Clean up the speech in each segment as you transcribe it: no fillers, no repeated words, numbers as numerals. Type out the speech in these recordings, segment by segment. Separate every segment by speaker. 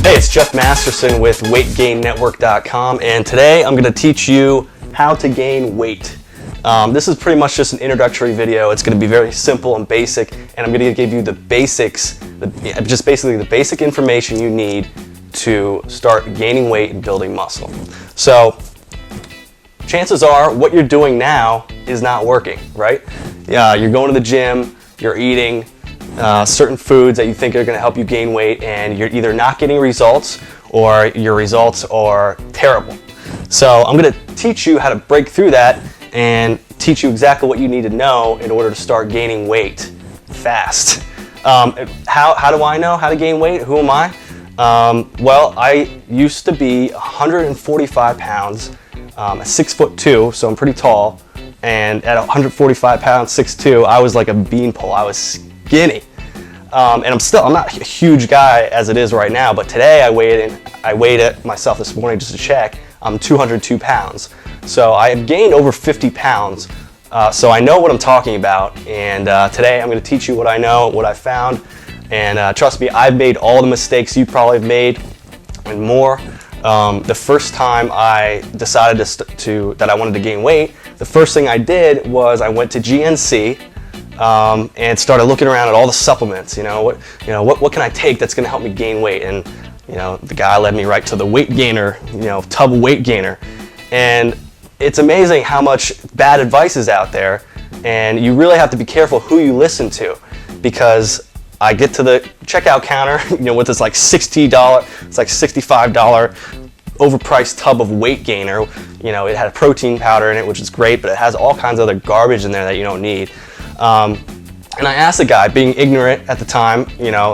Speaker 1: Hey, it's Jeff Masterson with WeightGainNetwork.com, and today I'm going to teach you how to gain weight. This is pretty much just an introductory video. It's going to be very simple and basic, and I'm going to give you the basics, just basically the basic information you need to start gaining weight and building muscle. So, chances are what you're doing now is not working, right? You're going to the gym, you're eating certain foods that you think are going to help you gain weight, and you're either not getting results or your results are terrible. So I'm going to teach you how to break through that and teach you exactly what you need to know in order to start gaining weight fast. How do I know how to gain weight? Who am I? Well, I used to be 145 pounds, 6'2", so I'm pretty tall, and at 145 pounds, 6'2", I was like a beanpole. I was skinny. And I'm not a huge guy as it is right now, but today I weighed it myself this morning just to check. I'm 202 pounds. So I have gained over 50 pounds. So I know what I'm talking about. And today I'm going to teach you what I know, what I found. And trust me, I've made all the mistakes you probably have made and more. The first time I decided that I wanted to gain weight, the first thing I did was I went to GNC. And started looking around at all the supplements. What can I take that's going to help me gain weight? And the guy led me right to the weight gainer, tub weight gainer. And it's amazing how much bad advice is out there, and you really have to be careful who you listen to, because I get to the checkout counter, with this like $60, it's like $65 overpriced tub of weight gainer. It had a protein powder in it, which is great, but it has all kinds of other garbage in there that you don't need. And I asked the guy, being ignorant at the time,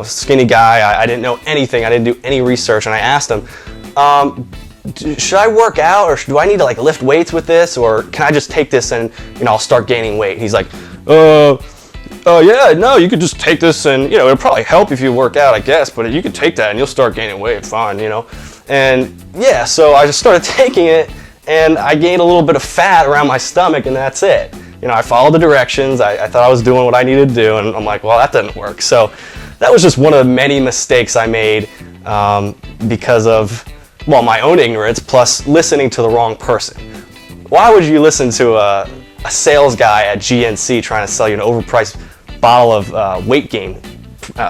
Speaker 1: skinny guy, I didn't know anything, I didn't do any research, and I asked him, should I work out, or do I need to lift weights with this, or can I just take this and I'll start gaining weight? He's like, yeah, no, you could just take this and it'll probably help if you work out, I guess, but you could take that and you'll start gaining weight fine, And yeah, so I just started taking it, and I gained a little bit of fat around my stomach, and that's it. I followed the directions. I thought I was doing what I needed to do, and I'm like, well, that didn't work. So that was just one of the many mistakes I made because of, my own ignorance plus listening to the wrong person. Why would you listen to a sales guy at GNC trying to sell you an overpriced bottle of weight gain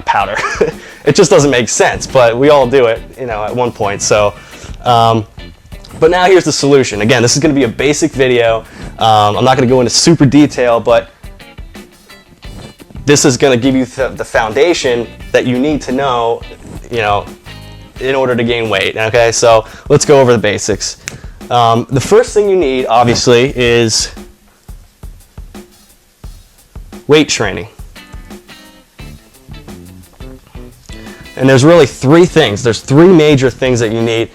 Speaker 1: powder? It just doesn't make sense, but we all do it, at one point. So, but now here's the solution. Again, this is going to be a basic video. I'm not going to go into super detail, but this is going to give you the foundation that you need to know, in order to gain weight. Okay, so let's go over the basics. The first thing you need, obviously, is weight training. And there's really three things. There's three major things that you need.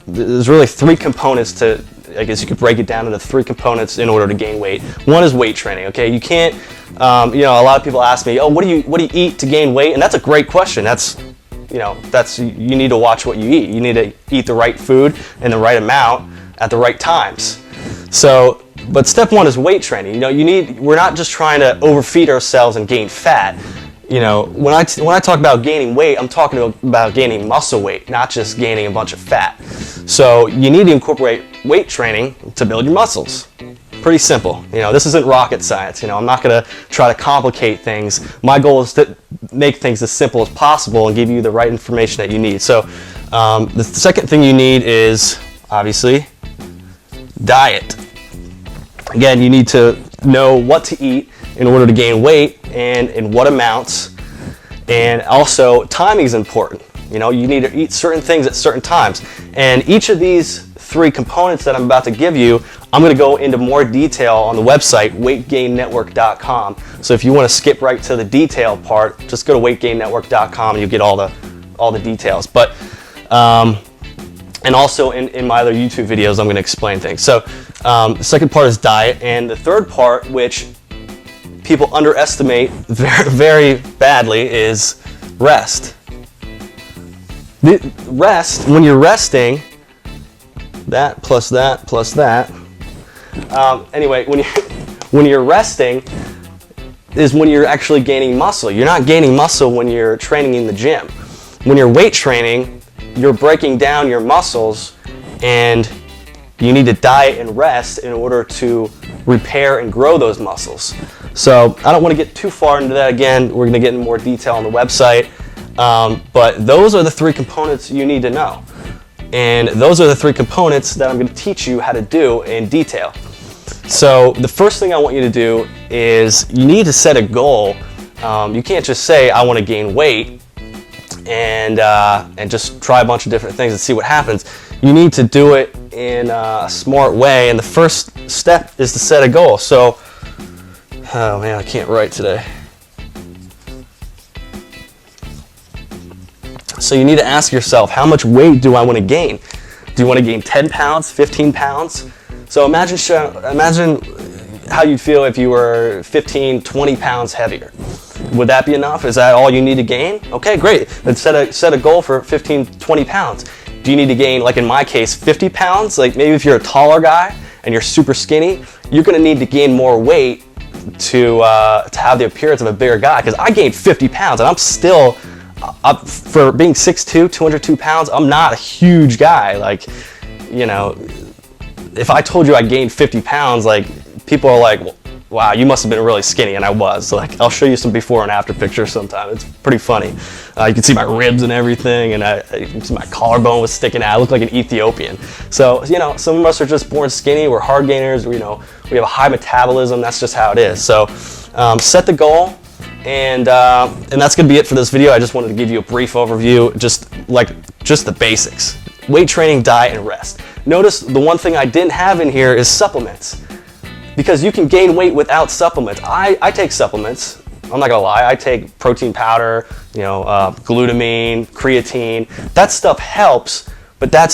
Speaker 1: There's really three components to, I guess you could break it down into three components in order to gain weight. One is weight training, okay? You can't, a lot of people ask me, what do you eat to gain weight? And that's a great question. You need to watch what you eat. You need to eat the right food in the right amount at the right times. So, but step one is weight training. We're not just trying to overfeed ourselves and gain fat. When I talk about gaining weight, I'm talking about gaining muscle weight, not just gaining a bunch of fat. So you need to incorporate weight training to build your muscles. Pretty simple. This isn't rocket science. I'm not going to try to complicate things. My goal is to make things as simple as possible and give you the right information that you need. So the second thing you need is, obviously, diet. Again, you need to know what to eat in order to gain weight and in what amounts. And also, timing is important. You need to eat certain things at certain times. And each of these three components that I'm about to give you, I'm going to go into more detail on the website, WeightGainNetwork.com. So if you want to skip right to the detail part, just go to WeightGainNetwork.com and you'll get all the details. But and also in my other YouTube videos, I'm going to explain things. So the second part is diet, and the third part, which people underestimate very, very badly, is rest. Rest, when you're resting, that plus that plus that. Anyway, when you're resting is when you're actually gaining muscle. You're not gaining muscle when you're training in the gym. when you're weight training, you're breaking down your muscles, and you need to diet and rest in order to repair and grow those muscles. So I don't want to get too far into that again. We're going to get in more detail on the website. But those are the 3 components you need to know. And those are the 3 components that I'm going to teach you how to do in detail. So the first thing I want you to do is you need to set a goal. You can't just say, I want to gain weight and just try a bunch of different things and see what happens. You need to do it in a smart way, and the first step is to set a goal. So, oh man, I can't write today. So you need to ask yourself, how much weight do I want to gain? Do you want to gain 10 pounds, 15 pounds? So imagine how you'd feel if you were 15, 20 pounds heavier. Would that be enough? Is that all you need to gain? Okay, great. Then set a goal for 15, 20 pounds. Do you need to gain, like in my case, 50 pounds? Like maybe if you're a taller guy and you're super skinny, you're going to need to gain more weight to have the appearance of a bigger guy. Because I gained 50 pounds and I'm still, for being 6'2", 202 pounds, I'm not a huge guy. Like, you know, if I told you I gained 50 pounds, like people are like, wow, you must have been really skinny, and I was. So, like, I'll show you some before and after pictures sometime. It's pretty funny. You can see my ribs and everything, and you can see my collarbone was sticking out. I look like an Ethiopian. So, you know, some of us are just born skinny. We're hard gainers. You know, we have a high metabolism. That's just how it is. So, set the goal, and that's going to be it for this video. I just wanted to give you a brief overview, just the basics. Weight training, diet, and rest. Notice the one thing I didn't have in here is supplements. Because you can gain weight without supplements. I take supplements. I'm not gonna lie. I take protein powder, you know, glutamine, creatine. That stuff helps, but I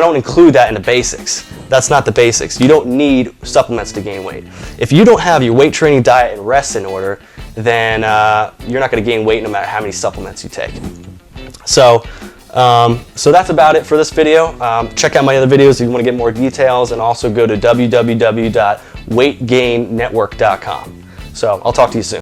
Speaker 1: don't include that in the basics. That's not the basics. You don't need supplements to gain weight. If you don't have your weight training, diet, and rest in order, then you're not gonna gain weight no matter how many supplements you take. So that's about it for this video. Check out my other videos if you want to get more details, and also go to www.weightgainnetwork.com. So I'll talk to you soon.